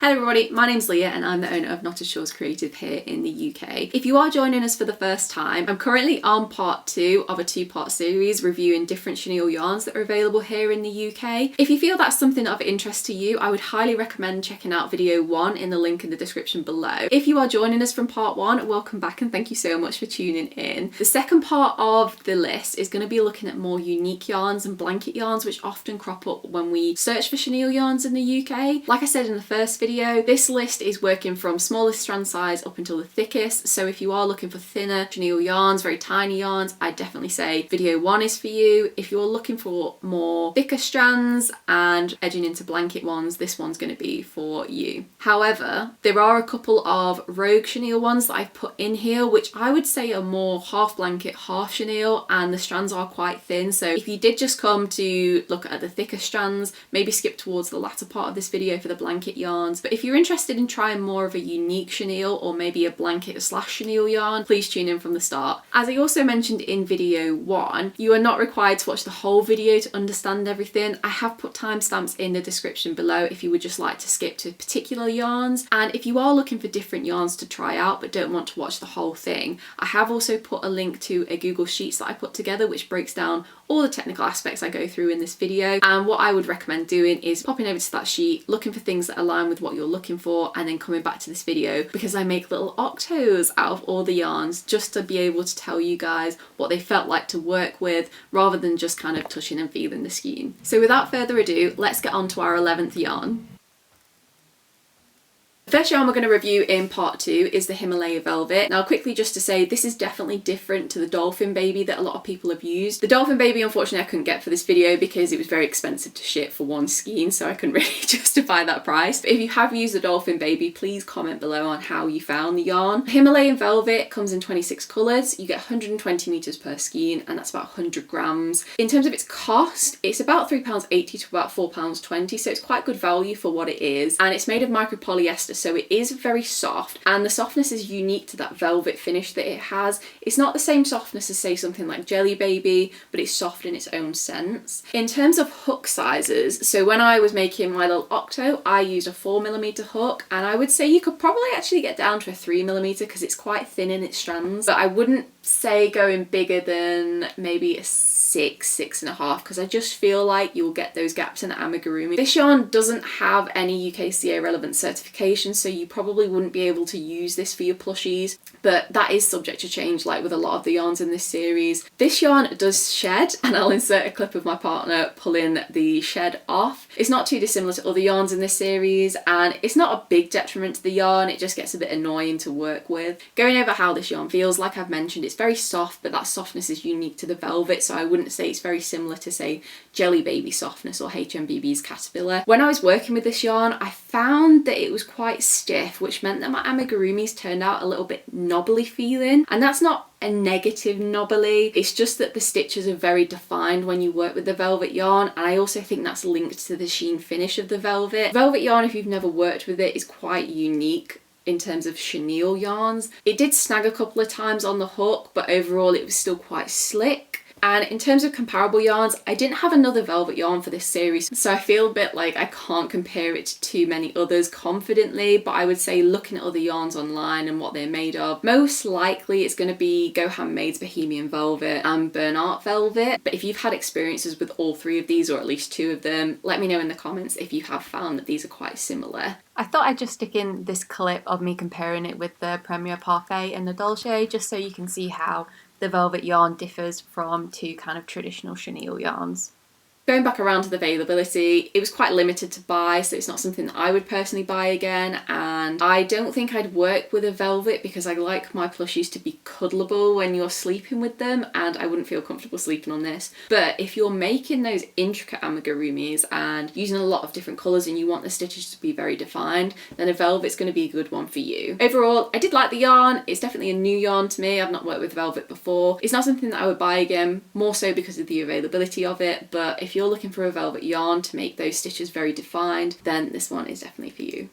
Hello everybody, my name's Leah and I'm the owner of Not As Shores Creative here in the UK. If you are joining us for the first time, I'm currently on part 2 of a 2-part series reviewing different chenille yarns that are available here in the UK. If you feel that's something of interest to you, I would highly recommend checking out video 1 in the link in the description below. If you are joining us from part 1, welcome back and thank you so much for tuning in. The second part of the list is going to be looking at more unique yarns and blanket yarns which often crop up when we search for chenille yarns in the UK. Like I said in the first video, this list is working from smallest strand size up until the thickest, so if you are looking for thinner chenille yarns, very tiny yarns, I definitely say video 1 is for you. If you're looking for more thicker strands and edging into blanket ones, this one's going to be for you. However, there are a couple of rogue chenille ones that I've put in here which I would say are more half blanket, half chenille, and the strands are quite thin, so if you did just come to look at the thicker strands, maybe skip towards the latter part of this video for the blanket yarns. But if you're interested in trying more of a unique chenille or maybe a blanket slash chenille yarn, please tune in from the start. As I also mentioned in video 1, you are not required to watch the whole video to understand everything. I have put timestamps in the description below if you would just like to skip to particular yarns, and if you are looking for different yarns to try out but don't want to watch the whole thing, I have also put a link to a Google Sheets that I put together which breaks down all the technical aspects I go through in this video, and what I would recommend doing is popping over to that sheet, looking for things that align with what you're looking for, and then coming back to this video because I make little octos out of all the yarns just to be able to tell you guys what they felt like to work with rather than just kind of touching and feeling the skein. So without further ado, let's get on to our 11th yarn. The first yarn we're going to review in part 2 is the Himalaya Velvet. Now quickly just to say, this is definitely different to the Dolphin Baby that a lot of people have used. The Dolphin Baby unfortunately I couldn't get for this video because it was very expensive to ship for one skein, so I couldn't really justify that price. But if you have used the Dolphin Baby, please comment below on how you found the yarn. Himalayan Velvet comes in 26 colours, you get 120 metres per skein, and that's about 100 grams. In terms of its cost, it's about £3.80 to about £4.20, so it's quite good value for what it is, and it's made of micropolyester, so it is very soft, and the softness is unique to that velvet finish that it has. It's not the same softness as say something like Jelly Baby, but it's soft in its own sense. In terms of hook sizes, so when I was making my little octo, I used a 4mm hook, and I would say you could probably actually get down to a 3mm because it's quite thin in its strands, but I wouldn't say going bigger than maybe a 6.5 because I just feel like you'll get those gaps in the Amigurumi. This yarn doesn't have any UKCA relevant certification, so you probably wouldn't be able to use this for your plushies, but that is subject to change like with a lot of the yarns in this series. This yarn does shed, and I'll insert a clip of my partner pulling the shed off. It's not too dissimilar to other yarns in this series, and it's not a big detriment to the yarn, it just gets a bit annoying to work with. Going over how this yarn feels, like I've mentioned, it's very soft, but that softness is unique to the velvet, so I wouldn't say it's very similar to say Jelly Baby softness or HMBB's Caterpillar. When I was working with this yarn, I found that it was quite stiff, which meant that my amigurumis turned out a little bit knobbly feeling, and that's not a negative knobbly, it's just that the stitches are very defined when you work with the velvet yarn, and I also think that's linked to the sheen finish of the velvet. Velvet yarn, if you've never worked with it, is quite unique in terms of chenille yarns. It did snag a couple of times on the hook, but overall it was still quite slick. And in terms of comparable yarns, I didn't have another velvet yarn for this series, so I feel a bit like I can't compare it to too many others confidently, but I would say looking at other yarns online and what they're made of, most likely it's going to be Go Handmade's Bohemian Velvet and Bernat Velvet. But if you've had experiences with all 3 of these, or at least 2 of them, let me know in the comments if you have found that these are quite similar. I thought I'd just stick in this clip of me comparing it with the Premier Parfait and the Dolce, just so you can see how the velvet yarn differs from 2 kind of traditional chenille yarns. Going back around to the availability, it was quite limited to buy, so it's not something that I would personally buy again, and I don't think I'd work with a velvet because I like my plushies to be cuddleable when you're sleeping with them, and I wouldn't feel comfortable sleeping on this. But if you're making those intricate amigurumis and using a lot of different colours and you want the stitches to be very defined, then a velvet's going to be a good one for you. Overall, I did like the yarn. It's definitely a new yarn to me. I've not worked with velvet before. It's not something that I would buy again, more so because of the availability of it, but if you're looking for a velvet yarn to make those stitches very defined, then this one is definitely for you.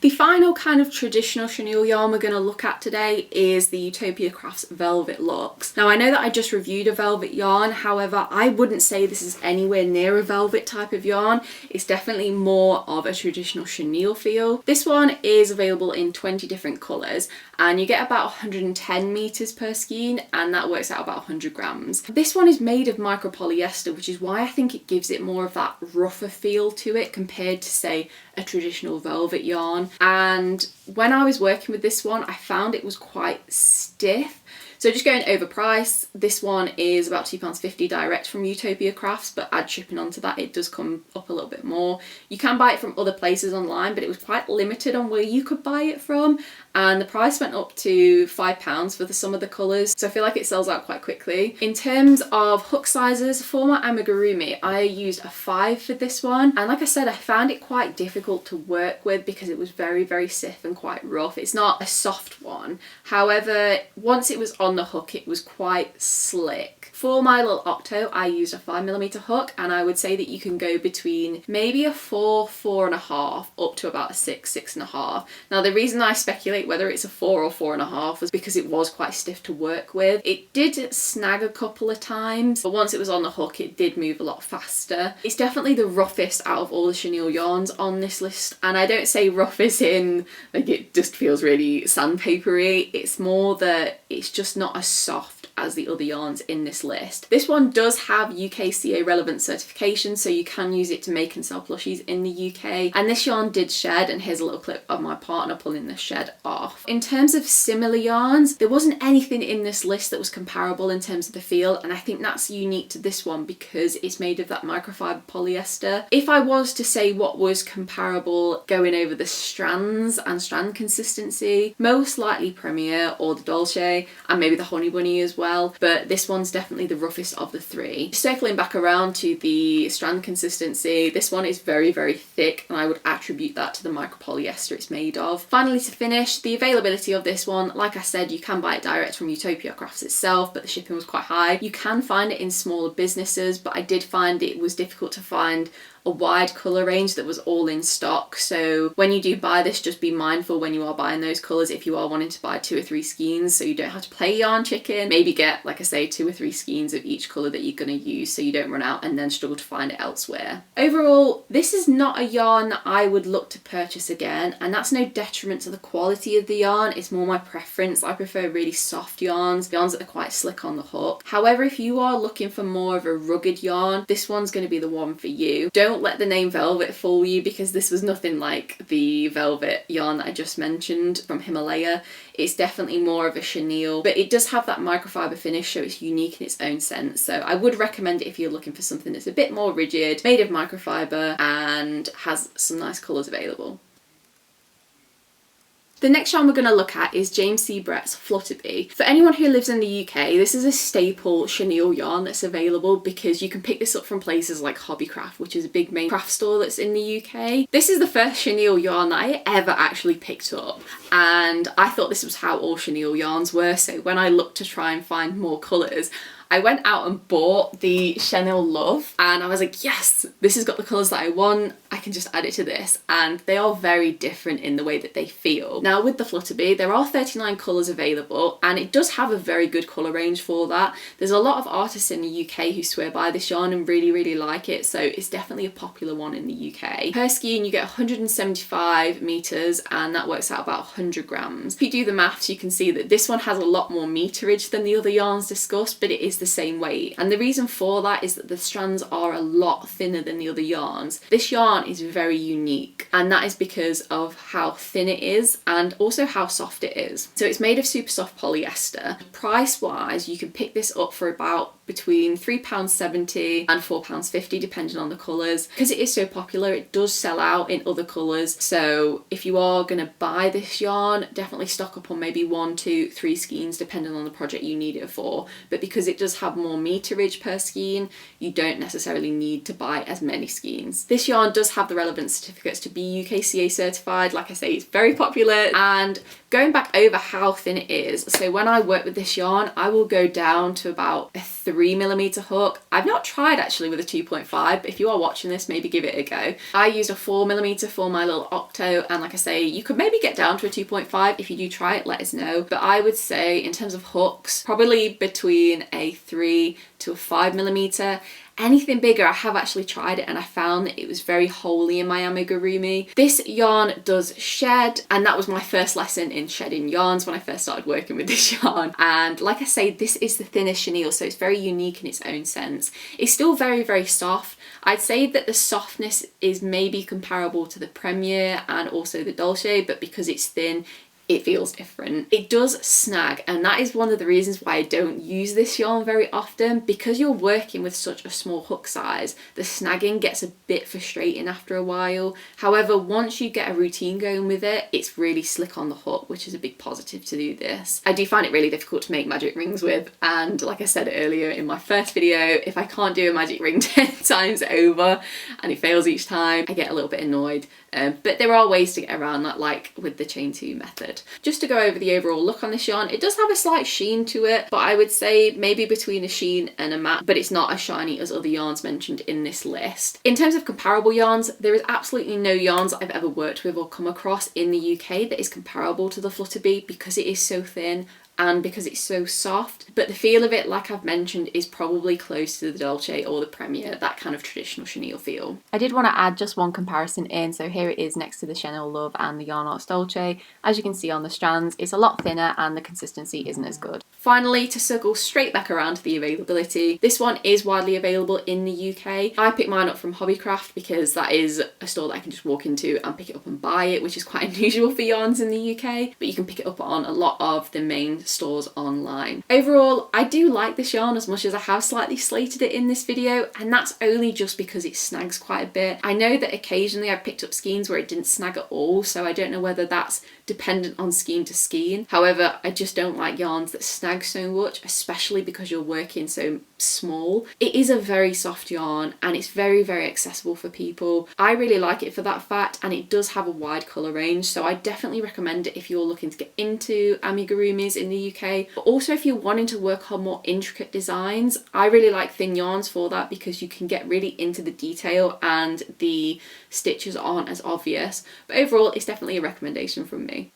The final kind of traditional chenille yarn we're going to look at today is the Utopia Crafts Velvet Luxe. Now I know that I just reviewed a velvet yarn, however I wouldn't say this is anywhere near a velvet type of yarn. It's definitely more of a traditional chenille feel. This one is available in 20 different colours and you get about 110 meters per skein and that works out about 100 grams. This one is made of micropolyester, which is why I think it gives it more of that rougher feel to it compared to say a traditional velvet yarn. And when I was working with this one, I found it was quite stiff. So just going over price, this one is about £2.50 direct from Utopia Crafts, but add shipping onto that, it does come up a little bit more. You can buy it from other places online, but it was quite limited on where you could buy it from. And the price went up to £5 for some of the colours, so I feel like it sells out quite quickly. In terms of hook sizes, for my Amigurumi, I used a 5 for this one. And like I said, I found it quite difficult to work with because it was very, very stiff and quite rough. It's not a soft one. However, once it was on the hook, it was quite slick. For my little Octo, I used a 5mm hook, and I would say that you can go between maybe a 4, 4.5 up to about a 6, 6.5. Now the reason I speculate whether it's a 4 or 4.5 was because it was quite stiff to work with. It did snag a couple of times, but once it was on the hook it did move a lot faster. It's definitely the roughest out of all the chenille yarns on this list, and I don't say rough as in like it just feels really sandpapery. It's more that it's just not as soft as the other yarns in this list. This one does have UKCA relevant certification, so you can use it to make and sell plushies in the UK. And this yarn did shed, and here's a little clip of my partner pulling the shed off. In terms of similar yarns, there wasn't anything in this list that was comparable in terms of the feel, and I think that's unique to this one because it's made of that microfiber polyester. If I was to say what was comparable going over the strands and strand consistency, most likely Premier or the Dolce, and maybe the Honey Bunny as well, but this one's definitely the roughest of the three. Circling back around to the strand consistency, this one is very, very thick, and I would attribute that to the micropolyester it's made of. Finally, to finish, the availability of this one, like I said, you can buy it direct from Utopia Crafts itself, but the shipping was quite high. You can find it in smaller businesses, but I did find it was difficult to find a wide colour range that was all in stock. So when you do buy this, just be mindful when you are buying those colours if you are wanting to buy 2 or 3 skeins, so you don't have to play yarn chicken. Maybe get, like I say, 2 or 3 skeins of each colour that you're going to use so you don't run out and then struggle to find it elsewhere. Overall, this is not a yarn that I would look to purchase again, and that's no detriment to the quality of the yarn. It's more my preference. I prefer really soft yarns that are quite slick on the hook. However, if you are looking for more of a rugged yarn, this one's going to be the one for you. Don't let the name Velvet fool you, because this was nothing like the velvet yarn that I just mentioned from Himalaya. It's definitely more of a chenille, but it does have that microfiber finish, so it's unique in its own sense. So I would recommend it if you're looking for something that's a bit more rigid, made of microfiber, and has some nice colours available. The next yarn we're going to look at is James C. Brett's Flutterby. For anyone who lives in the UK, this is a staple chenille yarn that's available because you can pick this up from places like Hobbycraft, which is a big main craft store that's in the UK. This is the first chenille yarn that I ever actually picked up, and I thought this was how all chenille yarns were, so when I looked to try and find more colours, I went out and bought the Chenillove, and I was like, yes, this has got the colours that I want, I can just add it to this. And they are very different in the way that they feel. Now with the Flutterby, there are 39 colours available, and it does have a very good colour range for that. There's a lot of artists in the UK who swear by this yarn and really, really like it, so it's definitely a popular one in the UK. Per skein you get 175 metres, and that works out about 100 grams. If you do the maths, you can see that this one has a lot more meterage than the other yarns discussed, but it is the same weight, and the reason for that is that the strands are a lot thinner than the other yarns. This yarn is very unique, and that is because of how thin it is and also how soft it is. So it's made of super soft polyester. Price wise, you can pick this up for about between £3.70 and £4.50 depending on the colours. Because it is so popular, it does sell out in other colours, so if you are going to buy this yarn, definitely stock up on maybe 1, 2, 3 skeins depending on the project you need it for. But because it does have more meterage per skein, you don't necessarily need to buy as many skeins. This yarn does have the relevant certificates to be UKCA certified. Like I say, it's very popular. And going back over how thin it is, so when I work with this yarn, I will go down to about a 3 3mm hook. I've not tried actually with a 2.5, but if you are watching this, maybe give it a go. I used a 4mm for my little octo, and like I say, you could maybe get down to a 2.5. If you do try it, let us know. But I would say in terms of hooks, probably between a 3 to a 5mm. Anything bigger, I have actually tried it and I found that it was very holey in my amigurumi. This yarn does shed, and that was my first lesson in shedding yarns when I first started working with this yarn. And like I say, this is the thinnest chenille, so it's very unique in its own sense. It's still very, very soft. I'd say that the softness is maybe comparable to the Premier and also the Dolce, but because it's thin, it feels different. It does snag, and that is one of the reasons why I don't use this yarn very often. Because you're working with such a small hook size, the snagging gets a bit frustrating after a while. However, once you get a routine going with it, it's really slick on the hook, which is a big positive to do this. I do find it really difficult to make magic rings with, and like I said earlier in my first video, if I can't do a magic ring 10 times over and it fails each time, I get a little bit annoyed. But there are ways to get around that, like with the chain 2 method. Just to go over the overall look on this yarn, it does have a slight sheen to it, but I would say maybe between a sheen and a matte, but it's not as shiny as other yarns mentioned in this list. In terms of comparable yarns, there is absolutely no yarns I've ever worked with or come across in the UK that is comparable to the Flutterby, because it is so thin and because it's so soft. But the feel of it, like I've mentioned, is probably close to the Dolce or the Premier, that kind of traditional chenille feel. I did want to add just one comparison in, so here it is next to the Chenillove and the Yarn Arts Dolce. As you can see on the strands, it's a lot thinner and the consistency isn't as good. Finally, to circle straight back around to the availability, this one is widely available in the UK. I picked mine up from Hobbycraft because that is a store that I can just walk into and pick it up and buy it, which is quite unusual for yarns in the UK, but you can pick it up on a lot of the main stores online. Overall, I do like this yarn as much as I have slightly slated it in this video, and that's only just because it snags quite a bit. I know that occasionally I've picked up skeins where it didn't snag at all, so I don't know whether that's dependent on skein to skein. However, I just don't like yarns that snag so much, especially because you're working so small. It is a very soft yarn and it's very, very accessible for people. I really like it for that fact, and it does have a wide colour range, so I definitely recommend it if you're looking to get into amigurumis in the UK, but also if you're wanting to work on more intricate designs. I really like thin yarns for that because you can get really into the detail and the stitches aren't as obvious. But overall, it's definitely a recommendation from me.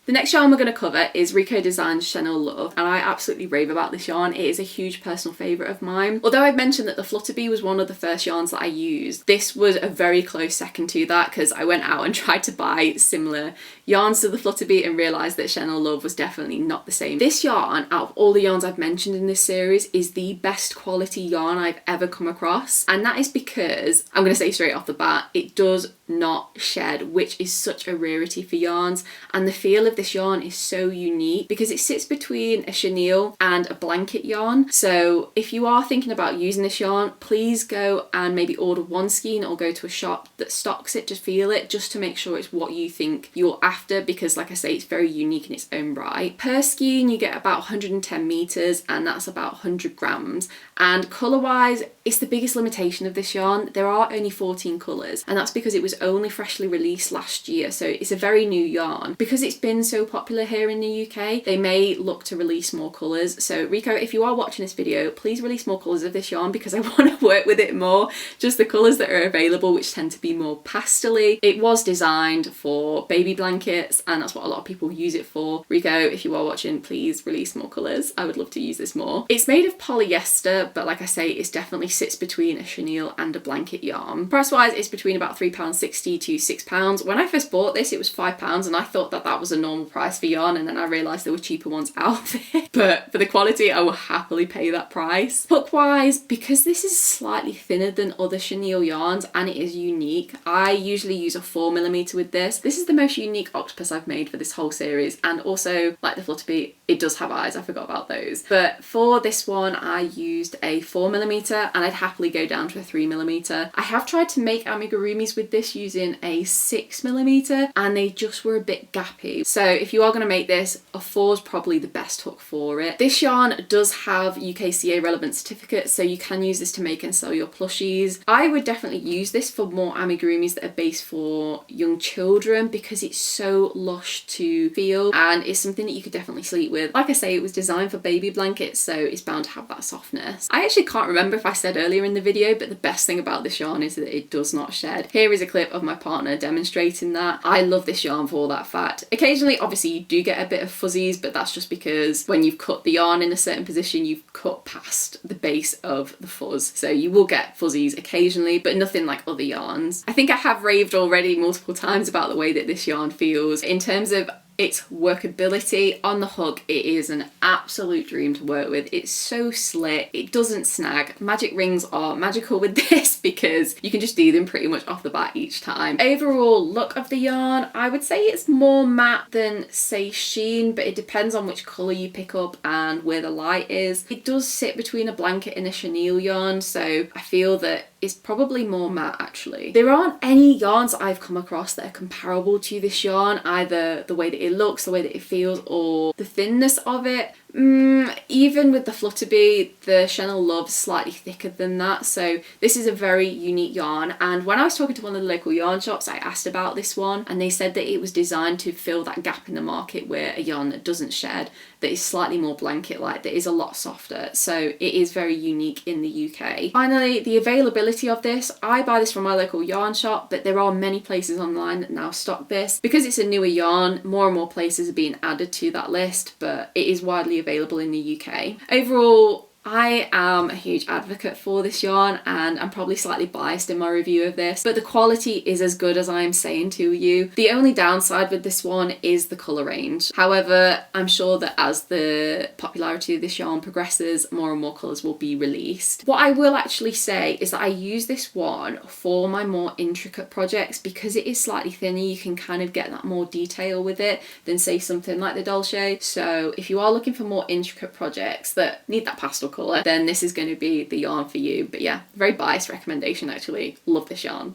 The next yarn we're going to cover is Rico Design's Chenillove, and I absolutely rave about this yarn. It is a huge personal favourite of mine. Although I've mentioned that the Flutterby was one of the first yarns that I used, this was a very close second to that because I went out and tried to buy similar yarns to the Flutterby and realised that Chenillove was definitely not the same. This yarn, out of all the yarns I've mentioned in this series, is the best quality yarn I've ever come across, and that is because, I'm going to say straight off the bat, it does not shed, which is such a rarity for yarns, and the feel of this yarn is so unique because it sits between a chenille and a blanket yarn. So if you are thinking about using this yarn, please go and maybe order one skein or go to a shop that stocks it to feel it, just to make sure it's what you think you're after, because like I say, it's very unique in its own right. Per skein you get about 110 meters, and that's about 100 grams, and colour wise it's the biggest limitation of this yarn. There are only 14 colours, and that's because it was only freshly released last year, so it's a very new yarn. Because it's been so popular here in the UK, they may look to release more colours. So Rico, if you are watching this video, please release more colours of this yarn because I want to work with it more. Just the colours that are available, which tend to be more pastel-y. It was designed for baby blankets, and that's what a lot of people use it for. Rico, if you are watching, please release more colours. I would love to use this more. It's made of polyester, but like I say, it's definitely sits between a chenille and a blanket yarn. Price wise, it's between about £3.60 to £6. When I first bought this, it was £5, and I thought that that was a normal price for yarn, and then I realised there were cheaper ones out there. But for the quality, I will happily pay that price. Hook wise, because this is slightly thinner than other chenille yarns and it is unique, I usually use a 4mm with this. This is the most unique octopus I've made for this whole series, and also, like the Flutterby, it does have eyes. I forgot about those. But for this one, I used a 4mm, and I'd happily go down to a 3mm. I have tried to make amigurumis with this using a 6mm, and they just were a bit gappy. So if you are going to make this, a 4 is probably the best hook for it. This yarn does have UKCA relevant certificates, so you can use this to make and sell your plushies. I would definitely use this for more amigurumis that are based for young children because it's so lush to feel, and it's something that you could definitely sleep with with. Like I say, it was designed for baby blankets, so it's bound to have that softness. I actually can't remember if I said earlier in the video, but the best thing about this yarn is that it does not shed. Here is a clip of my partner demonstrating that. I love this yarn for that fact. Occasionally, obviously, you do get a bit of fuzzies, but that's just because when you've cut the yarn in a certain position, you've cut past the base of the fuzz. So you will get fuzzies occasionally, but nothing like other yarns. I think I have raved already multiple times about the way that this yarn feels. In terms of its workability on the hook, it is an absolute dream to work with. It's so slick, it doesn't snag. Magic rings are magical with this because you can just do them pretty much off the bat each time. Overall look of the yarn, I would say it's more matte than say sheen, but it depends on which colour you pick up and where the light is. It does sit between a blanket and a chenille yarn, so I feel that it's probably more matte actually. There aren't any yarns I've come across that are comparable to this yarn, either the way that it looks, the way that it feels, or the thinness of it. Even with the Flutterby, the Chenillove is slightly thicker than that, so this is a very unique yarn. And when I was talking to one of the local yarn shops, I asked about this one and they said that it was designed to fill that gap in the market where a yarn that doesn't shed, that is slightly more blanket-like, that is a lot softer, so it is very unique in the UK. Finally, the availability of this, I buy this from my local yarn shop, but there are many places online that now stock this. Because it's a newer yarn, more and more places are being added to that list, but it is widely available in the UK. Overall, I am a huge advocate for this yarn and I'm probably slightly biased in my review of this, but the quality is as good as I am saying to you. The only downside with this one is the colour range. However, I'm sure that as the popularity of this yarn progresses, more and more colours will be released. What I will actually say is that I use this one for my more intricate projects because it is slightly thinner. You can kind of get that more detail with it than say something like the Dolce. So if you are looking for more intricate projects that need that pastel colour, then this is going to be the yarn for you. But yeah, very biased recommendation actually. Love this yarn.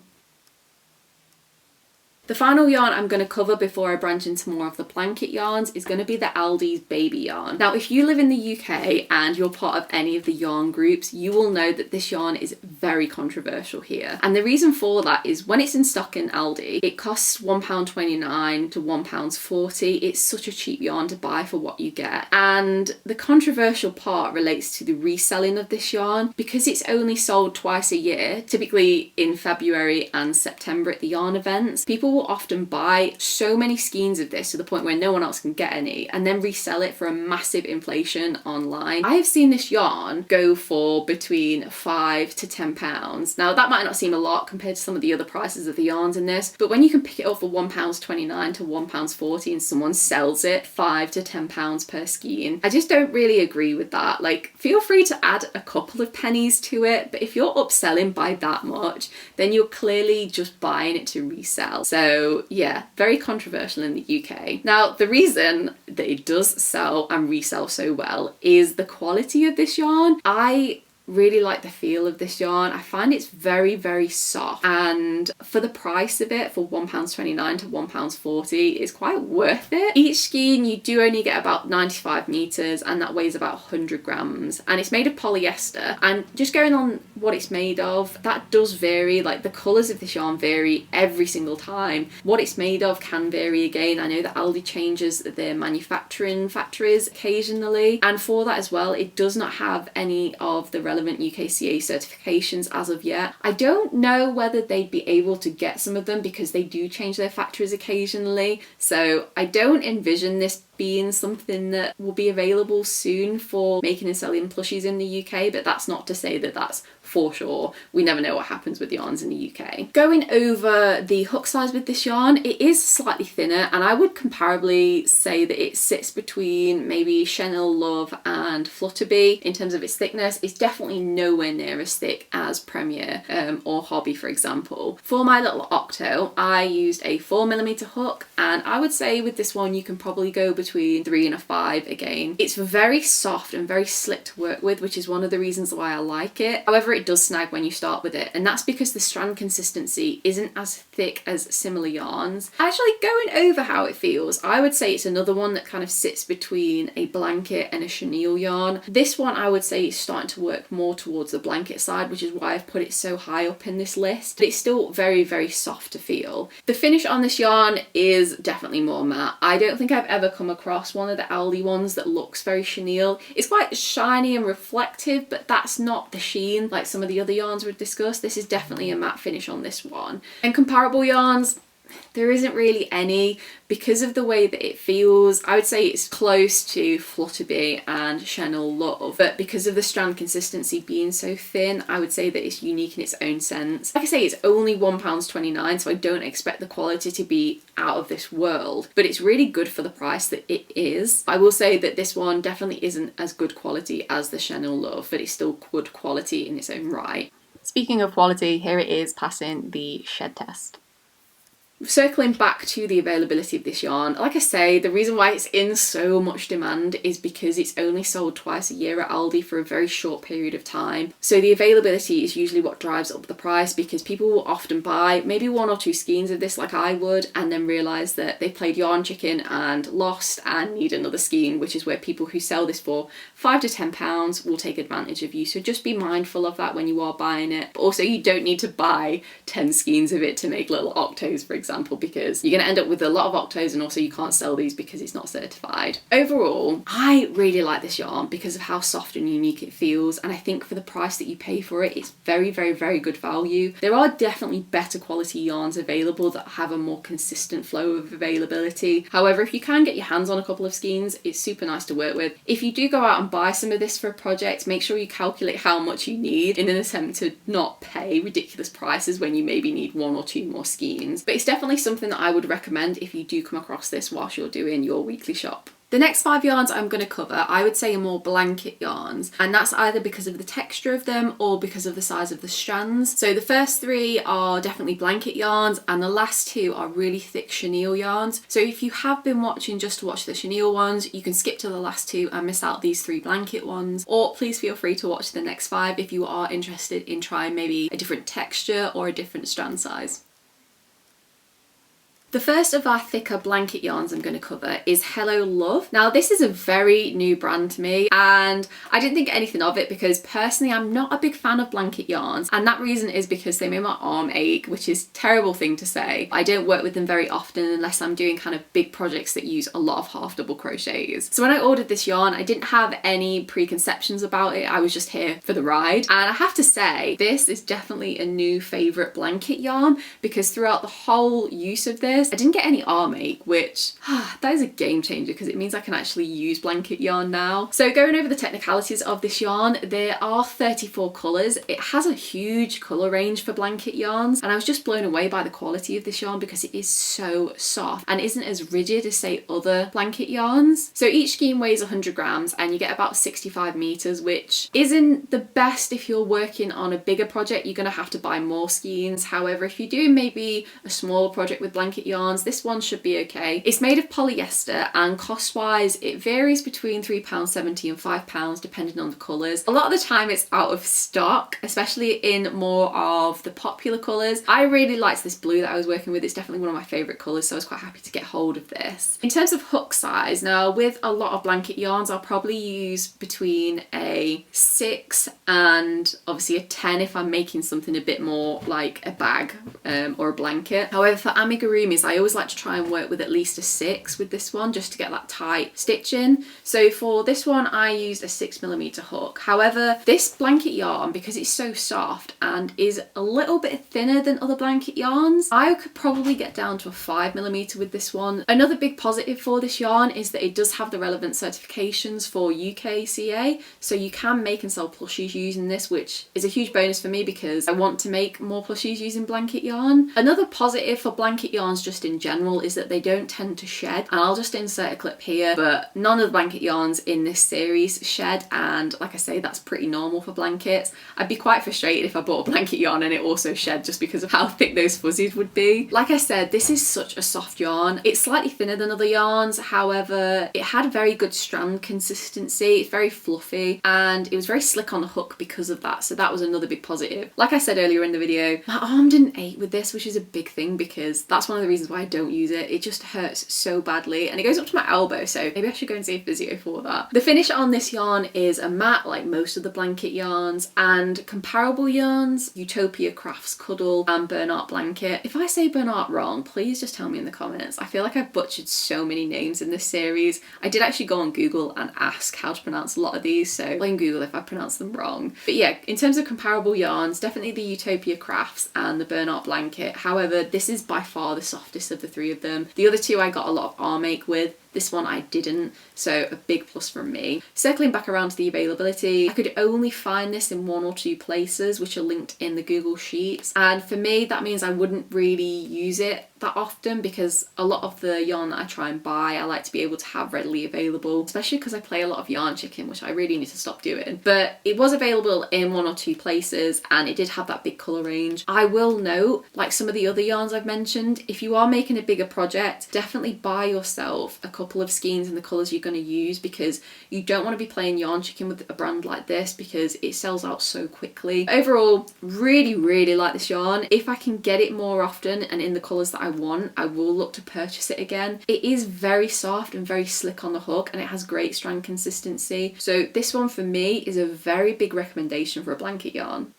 The final yarn I'm going to cover before I branch into more of the blanket yarns is going to be the Aldi's baby yarn. Now, if you live in the UK and you're part of any of the yarn groups, you will know that this yarn is very controversial here. And the reason for that is when it's in stock in Aldi, it costs £1.29 to £1.40. It's such a cheap yarn to buy for what you get. And the controversial part relates to the reselling of this yarn. Because it's only sold twice a year, typically in February and September at the yarn events, people will often buy so many skeins of this to the point where no one else can get any and then resell it for a massive inflation online. I have seen this yarn go for between £5 to £10. Now that might not seem a lot compared to some of the other prices of the yarns in this, but when you can pick it up for £1.29 to £1.40 and someone sells it £5 to £10 per skein, I just don't really agree with that. Like, feel free to add a couple of pennies to it, but if you're upselling by that much, then you're clearly just buying it to resell. So yeah, very controversial in the UK. Now, the reason that it does sell and resell so well is the quality of this yarn. I really like the feel of this yarn. I find it's very, very soft, and for the price of it, for £1.29 to £1.40, it's quite worth it. Each skein you do only get about 95 meters and that weighs about 100 grams, and it's made of polyester. And just going on what it's made of, that does vary. Like, the colors of this yarn vary every single time. What it's made of can vary again. I know that Aldi changes their manufacturing factories occasionally, and for that as well, it does not have any of the relevant UKCA certifications as of yet. I don't know whether they'd be able to get some of them because they do change their factories occasionally, so I don't envision this being something that will be available soon for making and selling plushies in the UK, but that's not to say that that's for sure. We never know what happens with yarns in the UK. Going over the hook size with this yarn, it is slightly thinner, and I would comparably say that it sits between maybe Chenillove and Flutterby in terms of its thickness. It's definitely nowhere near as thick as Premier or Hobby, for example. For my little Octo, I used a 4mm hook, and I would say with this one you can probably go between 3 and a 5 again. It's very soft and very slick to work with, which is one of the reasons why I like it. However, it it does snag when you start with it, and that's because the strand consistency isn't as thick as similar yarns. Actually, going over how it feels, I would say it's another one that kind of sits between a blanket and a chenille yarn. This one I would say is starting to work more towards the blanket side, which is why I've put it so high up in this list, but it's still very, very soft to feel. The finish on this yarn is definitely more matte. I don't think I've ever come across one of the Aldi ones that looks very chenille. It's quite shiny and reflective, but that's not the sheen like some of the other yarns we've discussed. This is definitely a matte finish on this one. And comparable yarns, there isn't really any. Because of the way that it feels, I would say it's close to Flutterby and Chenillove, but because of the strand consistency being so thin, I would say that it's unique in its own sense. Like I say, it's only £1.29, so I don't expect the quality to be out of this world, but it's really good for the price that it is. I will say that this one definitely isn't as good quality as the Chenillove, but it's still good quality in its own right. Speaking of quality, here it is passing the shed test. Circling back to the availability of this yarn, like I say, the reason why it's in so much demand is because it's only sold twice a year at Aldi for a very short period of time. So the availability is usually what drives up the price, because people will often buy maybe 1 or 2 skeins of this like I would, and then realise that they played yarn chicken and lost and need another skein, which is where people who sell this for £5 to £10 will take advantage of you. So just be mindful of that when you are buying it. But also, you don't need to buy 10 skeins of it to make little octos, for example, because you're going to end up with a lot of octos, and also you can't sell these because it's not certified. Overall, I really like this yarn because of how soft and unique it feels, and I think for the price that you pay for it, it's very, very, very good value. There are definitely better quality yarns available that have a more consistent flow of availability. However, if you can get your hands on a couple of skeins, it's super nice to work with. If you do go out and buy some of this for a project, make sure you calculate how much you need in an attempt to not pay ridiculous prices when you maybe need 1 or 2 more skeins. But it's definitely something that I would recommend if you do come across this whilst you're doing your weekly shop. The next 5 yarns I'm going to cover, I would say, are more blanket yarns, and that's either because of the texture of them or because of the size of the strands. So the first 3 are definitely blanket yarns, and the last 2 are really thick chenille yarns. So if you have been watching just to watch the chenille ones, you can skip to the last 2 and miss out these 3 blanket ones, or please feel free to watch the next 5 if you are interested in trying maybe a different texture or a different strand size. The first of our thicker blanket yarns I'm going to cover is Hello Love. Now, this is a very new brand to me, and I didn't think anything of it because personally I'm not a big fan of blanket yarns, and that reason is because they make my arm ache, which is a terrible thing to say. I don't work with them very often unless I'm doing kind of big projects that use a lot of half double crochets. So when I ordered this yarn, I didn't have any preconceptions about it. I was just here for the ride, and I have to say this is definitely a new favourite blanket yarn because throughout the whole use of this I didn't get any arm ache, which that is a game changer because it means I can actually use blanket yarn now. So going over the technicalities of this yarn, there are 34 colours. It has a huge colour range for blanket yarns, and I was just blown away by the quality of this yarn because it is so soft and isn't as rigid as say other blanket yarns. So each skein weighs 100 grams and you get about 65 meters, which isn't the best if you're working on a bigger project. You're going to have to buy more skeins. However, if you're doing maybe a smaller project with blanket yarns, this one should be okay. It's made of polyester, and cost wise it varies between £3.70 and £5 depending on the colours. A lot of the time it's out of stock, especially in more of the popular colours. I really liked this blue that I was working with. It's definitely one of my favourite colours, so I was quite happy to get hold of this. In terms of hook size, now with a lot of blanket yarns I'll probably use between a 6 and obviously a 10 if I'm making something a bit more like a bag or a blanket. However, for amigurumis I always like to try and work with at least a 6 with this one just to get that tight stitch in. So for this one I used a 6mm hook. However, this blanket yarn, because it's so soft and is a little bit thinner than other blanket yarns, I could probably get down to a 5mm with this one. Another big positive for this yarn is that it does have the relevant certifications for UKCA, so you can make and sell plushies using this, which is a huge bonus for me because I want to make more plushies using blanket yarn. Another positive for blanket yarns just in general is that they don't tend to shed, and I'll just insert a clip here, but none of the blanket yarns in this series shed, and like I say, that's pretty normal for blankets. I'd be quite frustrated if I bought a blanket yarn and it also shed just because of how thick those fuzzies would be. Like I said, this is such a soft yarn. It's slightly thinner than other yarns, however it had very good strand consistency. It's very fluffy and it was very slick on the hook because of that, so that was another big positive. Like I said earlier in the video, my arm didn't ache with this, which is a big thing because that's one of the reasons why I don't use it. It just hurts so badly and it goes up to my elbow, so maybe I should go and see a physio for that. The finish on this yarn is a matte like most of the blanket yarns, and comparable yarns, Utopia Crafts Cuddle and Bernat Blanket. If I say Bernat wrong, please just tell me in the comments. I feel like I've butchered so many names in this series. I did actually go on Google and ask how to pronounce a lot of these, so blame Google if I pronounce them wrong. But yeah, in terms of comparable yarns, definitely the Utopia Crafts and the Bernat Blanket. However, this is by far the softest of the three of them. The other two I got a lot of arm ache with. This one I didn't, so a big plus from me. Circling back around to the availability, I could only find this in 1 or 2 places, which are linked in the Google Sheets. And for me, that means I wouldn't really use it that often because a lot of the yarn that I try and buy, I like to be able to have readily available, especially because I play a lot of yarn chicken, which I really need to stop doing. But it was available in 1 or 2 places and it did have that big colour range. I will note, like some of the other yarns I've mentioned, if you are making a bigger project, definitely buy yourself a couple of skeins in the colours you're going to use, because you don't want to be playing yarn chicken with a brand like this because it sells out so quickly. Overall, really like this yarn. If I can get it more often and in the colours that I want, I will look to purchase it again. It is very soft and very slick on the hook and it has great strand consistency. So this one for me is a very big recommendation for a blanket yarn.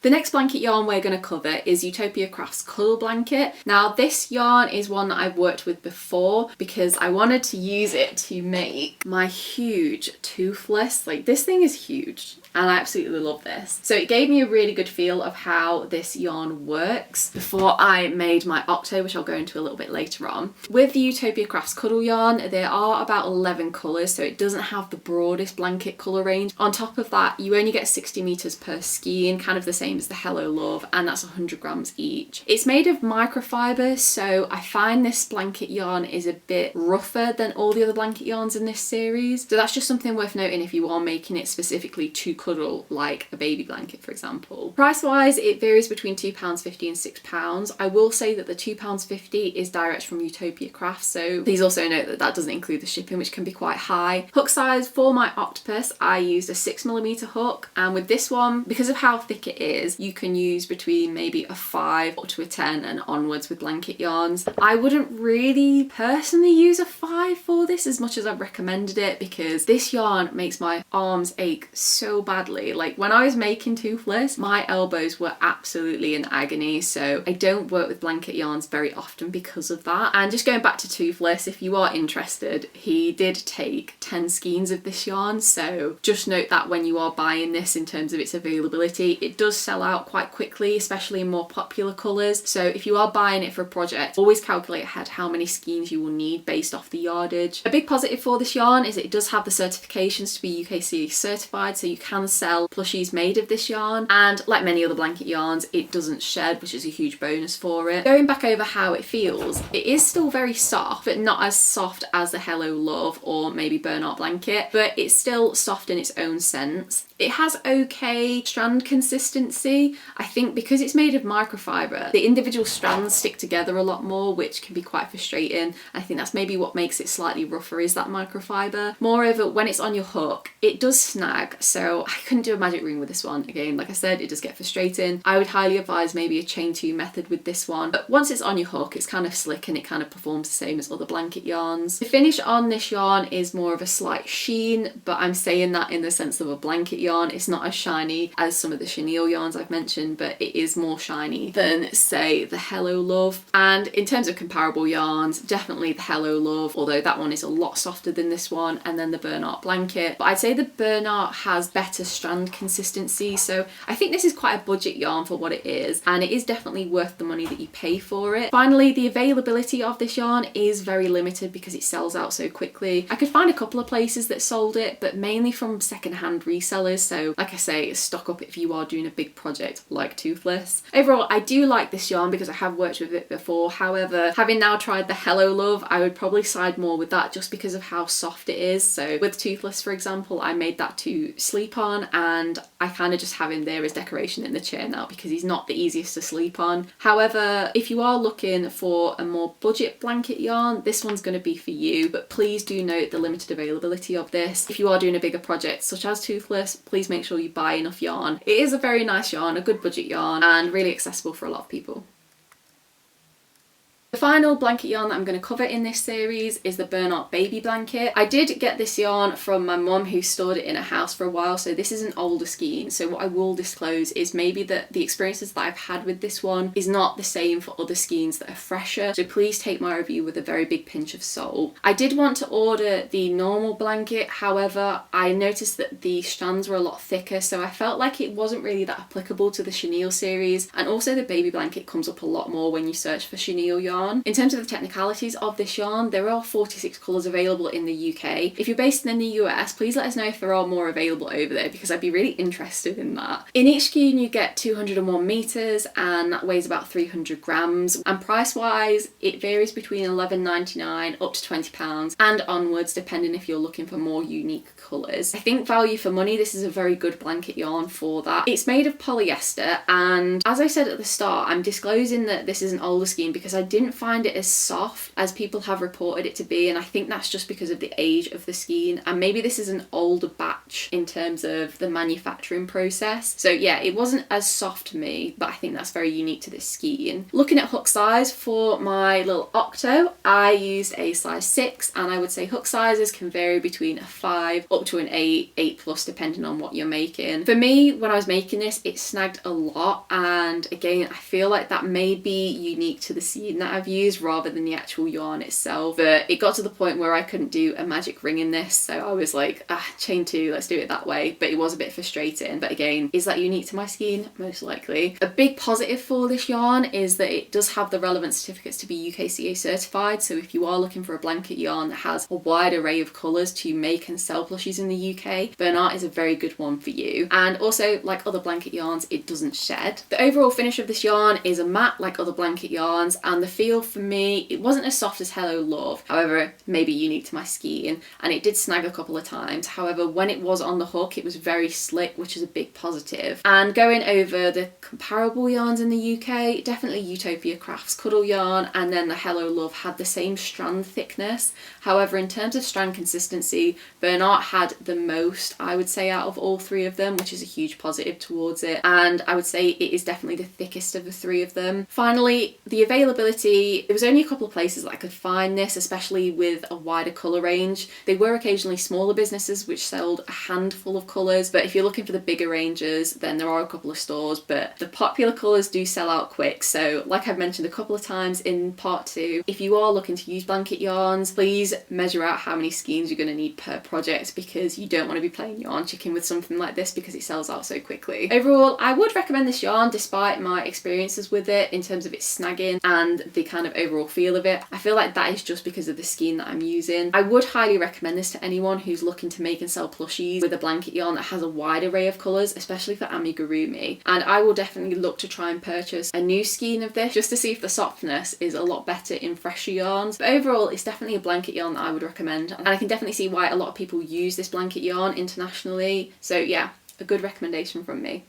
The next blanket yarn we're going to cover is Utopia Crafts Cuddle Blanket. Now this yarn is one that I've worked with before because I wanted to use it to make my huge toothless, like this thing is huge and I absolutely love this. So it gave me a really good feel of how this yarn works before I made my Octo, which I'll go into a little bit later on. With the Utopia Crafts Cuddle yarn, there are about 11 colours, so it doesn't have the broadest blanket colour range. On top of that, you only get 60 metres per skein, kind of the same as the Hello Love, and that's 100 grams each. It's made of microfiber, so I find this blanket yarn is a bit rougher than all the other blanket yarns in this series. So that's just something worth noting if you are making it specifically to cuddle, like a baby blanket, for example. Price wise, it varies between £2.50 and £6. I will say that the £2.50 is direct from Utopia Crafts, so please also note that that doesn't include the shipping, which can be quite high. Hook size for my octopus, I used a 6mm hook, and with this one, because of how thick it is, you can use between maybe a 5 up to a 10 and onwards with blanket yarns. I wouldn't really personally use a 5 for this as much as I've recommended it because this yarn makes my arms ache so badly. Like when I was making Toothless, my elbows were absolutely in agony, so I don't work with blanket yarns very often because of that. And just going back to Toothless, if you are interested, he did take 10 skeins of this yarn, so just note that when you are buying this in terms of its availability. It does sell out quite quickly, especially in more popular colours, so if you are buying it for a project, always calculate ahead how many skeins you will need based off the yardage. A big positive for this yarn is that it does have the certifications to be UKCA certified, so you can sell plushies made of this yarn, and like many other blanket yarns, it doesn't shed, which is a huge bonus for it. Going back over how it feels, it is still very soft, but not as soft as the Hello Love or maybe Bernat Blanket, but it's still soft in its own sense. It has okay strand consistency. I think because it's made of microfiber, the individual strands stick together a lot more, which can be quite frustrating. I think that's maybe what makes it slightly rougher, is that microfiber. Moreover, when it's on your hook, it does snag, so I couldn't do a magic ring with this one. Again, like I said, it does get frustrating. I would highly advise maybe a chain 2 method with this one, but once it's on your hook, it's kind of slick and it kind of performs the same as other blanket yarns. The finish on this yarn is more of a slight sheen, but I'm saying that in the sense of a blanket yarn. It's not as shiny as some of the Chenille yarns I've mentioned, but it is more shiny than, say, the Hello Love. And in terms of comparable yarns, definitely the Hello Love, although that one is a lot softer than this one, and then the Bernat Blanket. But I'd say the Bernat has better better strand consistency. So I think this is quite a budget yarn for what it is, and it is definitely worth the money that you pay for it. Finally, the availability of this yarn is very limited because it sells out so quickly. I could find a couple of places that sold it, but mainly from secondhand resellers. So like I say, stock up if you are doing a big project like Toothless. Overall, I do like this yarn because I have worked with it before. However, having now tried the Hello Love, I would probably side more with that just because of how soft it is. So with Toothless, for example, I made that to sleep on, and I kind of just have him there as decoration in the chair now because he's not the easiest to sleep on. However, if you are looking for a more budget blanket yarn, this one's going to be for you, but please do note the limited availability of this. If you are doing a bigger project such as Toothless, please make sure you buy enough yarn. It is a very nice yarn, a good budget yarn, and really accessible for a lot of people. The final blanket yarn that I'm going to cover in this series is the Bernat baby blanket. I did get this yarn from my mum who stored it in a house for a while, so this is an older skein. So what I will disclose is maybe that the experiences that I've had with this one is not the same for other skeins that are fresher, so please take my review with a very big pinch of salt. I did want to order the normal blanket, however I noticed that the strands were a lot thicker, so I felt like it wasn't really that applicable to the Chenille series, and also the baby blanket comes up a lot more when you search for Chenille yarn. In terms of the technicalities of this yarn, there are 46 colours available in the UK. If you're based in the US, please let us know if there are more available over there because I'd be really interested in that. In each skein you get 201 metres and that weighs about 300 grams, and price wise it varies between £11.99 up to £20 and onwards depending if you're looking for more unique colours. I think value for money, this is a very good blanket yarn for that. It's made of polyester, and as I said at the start, I'm disclosing that this is an older skein because I didn't find it as soft as people have reported it to be, and I think that's just because of the age of the skein, and maybe this is an older batch in terms of the manufacturing process. So yeah, it wasn't as soft to me, but I think that's very unique to this skein. Looking at hook size for my little octo, I used a size 6, and I would say hook sizes can vary between a 5 up to an 8 plus depending on what you're making. For me, when I was making this, it snagged a lot, and again I feel like that may be unique to the skein that I've used rather than the actual yarn itself, but it got to the point where I couldn't do a magic ring in this, so I was like, chain 2, let's do it that way. But it was a bit frustrating, but again, is that unique to my skein? Most likely. A big positive for this yarn is that it does have the relevant certificates to be UKCA certified, so if you are looking for a blanket yarn that has a wide array of colours to make and sell plushies in the UK, Bernat is a very good one for you. And also, like other blanket yarns, it doesn't shed. The overall finish of this yarn is a matte like other blanket yarns, and the feel for me, it wasn't as soft as Hello Love, however maybe unique to my skein, and it did snag a couple of times. However, when it was on the hook it was very slick, which is a big positive. And going over the comparable yarns in the UK, definitely Utopia Crafts Cuddle yarn and then the Hello Love had the same strand thickness. However, in terms of strand consistency, Bernat had the most, I would say, out of all three of them, which is a huge positive towards it, and I would say it is definitely the thickest of the three of them. Finally, the availability, there was only a couple of places that I could find this, especially with a wider colour range. They were occasionally smaller businesses which sold a handful of colours, but if you're looking for the bigger ranges then there are a couple of stores, but the popular colours do sell out quick. So like I've mentioned a couple of times in part 2, if you are looking to use blanket yarns, please measure out how many skeins you're going to need per project, because you don't want to be playing yarn chicken with something like this because it sells out so quickly. Overall, I would recommend this yarn despite my experiences with it in terms of its snagging and the kind of overall feel of it. I feel like that is just because of the skein that I'm using. I would highly recommend this to anyone who's looking to make and sell plushies with a blanket yarn that has a wide array of colours, especially for Amigurumi, and I will definitely look to try and purchase a new skein of this just to see if the softness is a lot better in fresher yarns. But overall, it's definitely a blanket yarn that I would recommend, and I can definitely see why a lot of people use this blanket yarn internationally. So yeah, a good recommendation from me.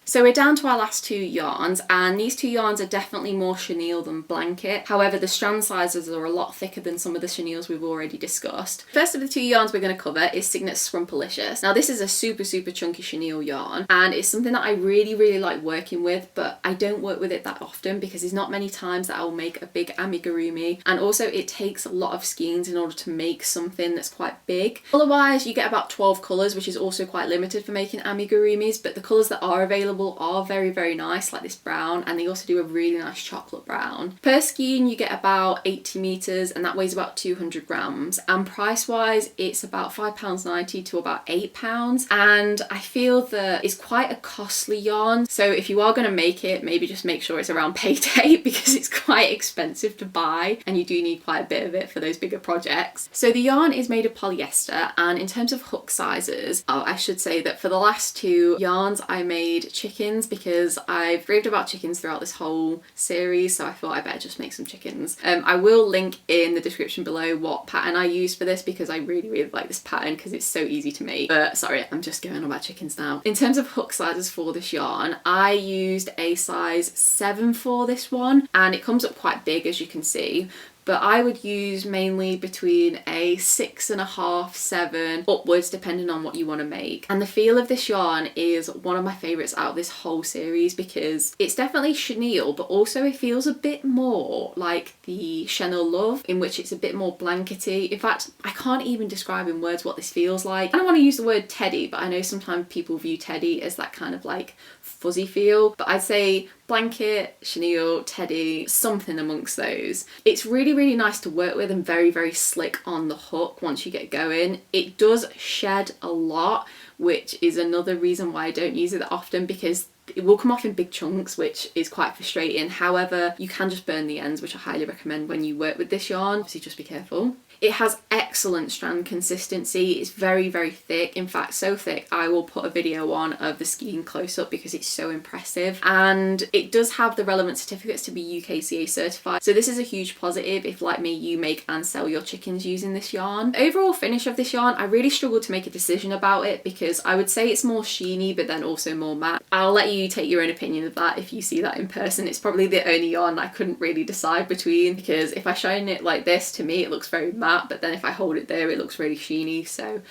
So we're down to our last two yarns, and these two yarns are definitely more chenille than blanket. However, the strand sizes are a lot thicker than some of the chenilles we've already discussed. First of the two yarns we're going to cover is Cygnet Scrumpalicious. Now this is a super chunky chenille yarn, and it's something that I really like working with, but I don't work with it that often because there's not many times that I'll make a big amigurumi, and also it takes a lot of skeins in order to make something that's quite big. Colour wise, you get about 12 colours, which is also quite limited for making amigurumis, but the colours that are available available are very, very nice, like this brown, and they also do a really nice chocolate brown. Per skein you get about 80 meters and that weighs about 200 grams, and price wise it's about £5.90 to about £8, and I feel that it's quite a costly yarn, so if you are going to make it, maybe just make sure it's around payday because it's quite expensive to buy and you do need quite a bit of it for those bigger projects. So the yarn is made of polyester, and in terms of hook sizes, I should say that for the last two yarns I made chickens because I've raved about chickens throughout this whole series, so I thought I better just make some chickens. I will link in the description below what pattern I used for this because I really, really like this pattern because it's so easy to make. But sorry, I'm just going on about chickens now. In terms of hook sizes for this yarn, I used a size 7 for this one, and it comes up quite big as you can see. But I would use mainly between a 6.5, 7 upwards depending on what you want to make. And the feel of this yarn is one of my favourites out of this whole series because it's definitely chenille, but also it feels a bit more like the Chenillove, in which it's a bit more blankety. In fact, I can't even describe in words what this feels like. I don't want to use the word teddy, but I know sometimes people view teddy as that kind of like fuzzy feel, but I'd say blanket, chenille, teddy, something amongst those. It's really, really nice to work with and very, very slick on the hook once you get going. It does shed a lot, which is another reason why I don't use it that often because it will come off in big chunks, which is quite frustrating. However, you can just burn the ends, which I highly recommend when you work with this yarn. Obviously, just be careful. It has excellent strand consistency. It's very, very thick. In fact, so thick I will put a video on of the skein close up because it's so impressive. And it does have the relevant certificates to be UKCA certified. So this is a huge positive if, like me, you make and sell your chickens using this yarn. The overall finish of this yarn, I really struggled to make a decision about it because I would say it's more sheeny but then also more matte. I'll let you take your own opinion of that if you see that in person. It's probably the only yarn I couldn't really decide between because if I shine it like this, to me it looks very matte, but then if I hold it there it looks really sheeny, so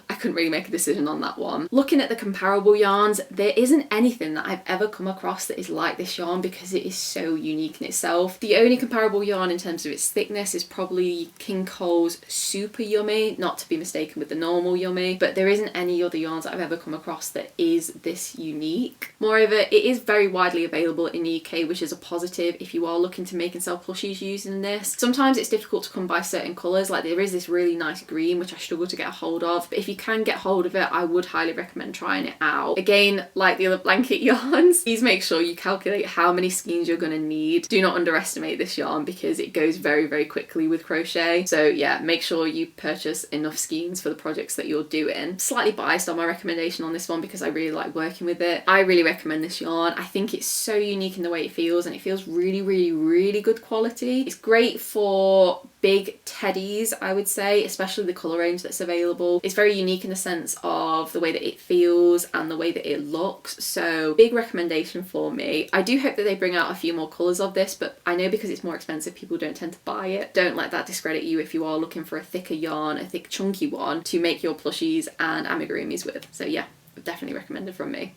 I couldn't really make a decision on that one. Looking at the comparable yarns, there isn't anything that I've ever come across that is like this yarn because it is so unique in itself. The only comparable yarn in terms of its thickness is probably King Cole's Super Yummy, not to be mistaken with the normal Yummy, but there isn't any other yarns that I've ever come across that is this unique. Moreover, it is very widely available in the UK, which is a positive if you are looking to make and sell plushies using this. Sometimes it's difficult to come by certain colours, like there is this really nice green which I struggle to get a hold of, but if you can get hold of it I would highly recommend trying it out. Again, like the other blanket yarns, please make sure you calculate how many skeins you're going to need. Do not underestimate this yarn because it goes very, very quickly with crochet, so yeah, make sure you purchase enough skeins for the projects that you're doing. Slightly biased on my recommendation on this one because I really like working with it. I really recommend this yarn. I think it's so unique in the way it feels, and it feels really, really, really good quality. It's great for big teddies, I would say, especially the colour range that's available. It's very unique in the sense of the way that it feels and the way that it looks, so big recommendation for me. I do hope that they bring out a few more colours of this, but I know because it's more expensive people don't tend to buy it. Don't let that discredit you if you are looking for a thicker yarn, a thick chunky one to make your plushies and amigurumis with. So yeah, definitely recommended from me.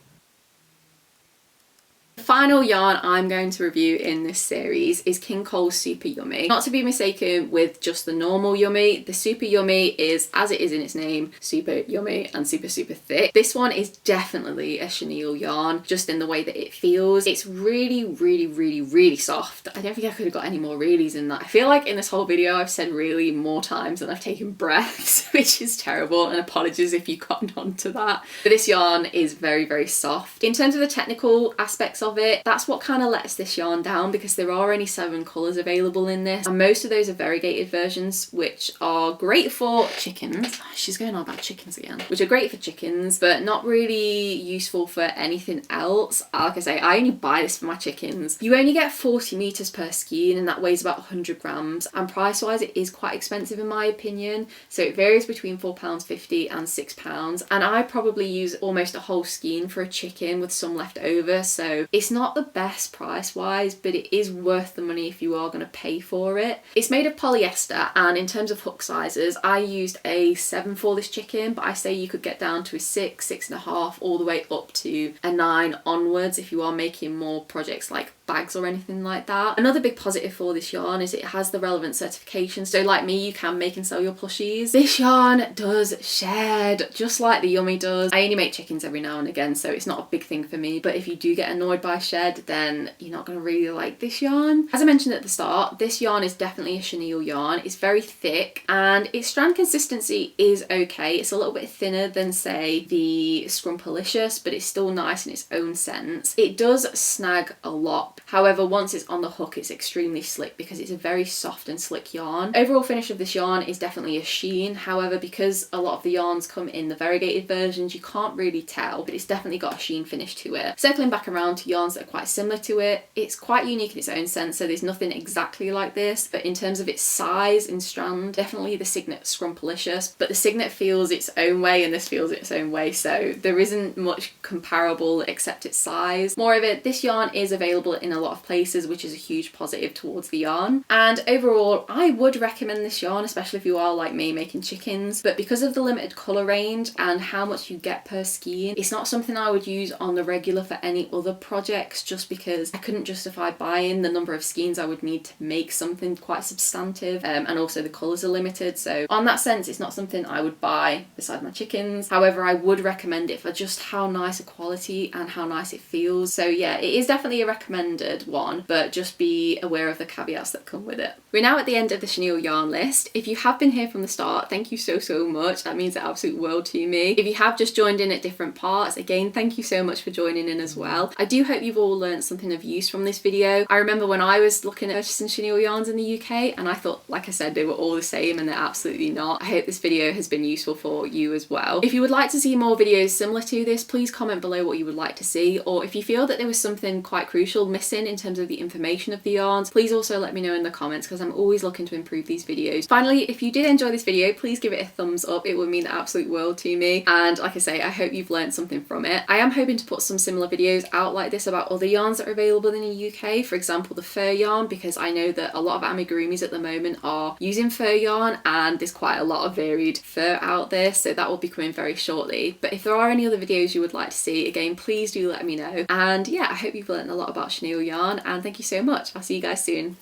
The final yarn I'm going to review in this series is King Cole's Super Yummy. Not to be mistaken with just the normal Yummy. The Super Yummy is, as it is in its name, super yummy and super, super thick. This one is definitely a chenille yarn, just in the way that it feels. It's really, really, really, really soft. I don't think I could have got any more reallys in that. I feel like in this whole video I've said really more times than I've taken breaths, which is terrible, and apologies if you cottoned on to that. But this yarn is very, very soft. In terms of the technical aspects of it, that's what kind of lets this yarn down because there are only 7 colours available in this, and most of those are variegated versions, which are great for chickens. She's going on about chickens again. Which are great for chickens, but not really useful for anything else. Like I say, I only buy this for my chickens. You only get 40 meters per skein, and that weighs about 100 grams. And price wise, it is quite expensive in my opinion. So it varies between £4.50 and £6. And I probably use almost a whole skein for a chicken with some left over. So it's not the best price wise, but it is worth the money if you are going to pay for it. It's made of polyester, and in terms of hook sizes, I used a 7 for this chicken, but I say you could get down to a 6, 6.5, all the way up to a 9 onwards if you are making more projects like bags or anything like that. Another big positive for this yarn is it has the relevant certifications, so like me, you can make and sell your plushies. This yarn does shed, just like the Yummy does. I only make chickens every now and again, so it's not a big thing for me, but if you do get annoyed by shed, then you're not going to really like this yarn. As I mentioned at the start, this yarn is definitely a chenille yarn. It's very thick and its strand consistency is okay. It's a little bit thinner than, say, the Scrumpalicious, but it's still nice in its own sense. It does snag a lot. However, once it's on the hook, it's extremely slick because it's a very soft and slick yarn. Overall finish of this yarn is definitely a sheen. However, because a lot of the yarns come in the variegated versions, you can't really tell, but it's definitely got a sheen finish to it. Circling back around to yarns that are quite similar to it, it's quite unique in its own sense, so there's nothing exactly like this, but in terms of its size and strand, definitely the Cygnet Scrumpalicious, but the Cygnet feels its own way and this feels its own way, so there isn't much comparable except its size. Moreover, this yarn is available in a lot of places, which is a huge positive towards the yarn. And overall, I would recommend this yarn, especially if you are like me making chickens, but because of the limited colour range and how much you get per skein, it's not something I would use on the regular for any other projects, just because I couldn't justify buying the number of skeins I would need to make something quite substantive, and also the colours are limited, so on that sense it's not something I would buy beside my chickens. However, I would recommend it for just how nice a quality and how nice it feels. So yeah, it is definitely a recommended one, but just be aware of the caveats that come with it. We're now at the end of the chenille yarn list. If you have been here from the start, thank you so much. That means the absolute world to me. If you have just joined in at different parts, again, thank you so much for joining in as well. I do hope you've all learned something of use from this video. I remember when I was looking at purchasing chenille yarns in the UK and I thought, like I said, they were all the same, and they're absolutely not. I hope this video has been useful for you as well. If you would like to see more videos similar to this, please comment below what you would like to see, or if you feel that there was something quite crucial missing in terms of the information of the yarns, please also let me know in the comments, because I'm always looking to improve these videos. Finally, if you did enjoy this video, please give it a thumbs up. It would mean the absolute world to me, and like I say, I hope you've learned something from it. I am hoping to put some similar videos out like this about other yarns that are available in the UK, for example the fur yarn, because I know that a lot of amigurumis at the moment are using fur yarn and there's quite a lot of varied fur out there, so that will be coming very shortly. But if there are any other videos you would like to see, again, please do let me know. And yeah, I hope you've learned a lot about chenille yarn, and thank you so much. I'll see you guys soon.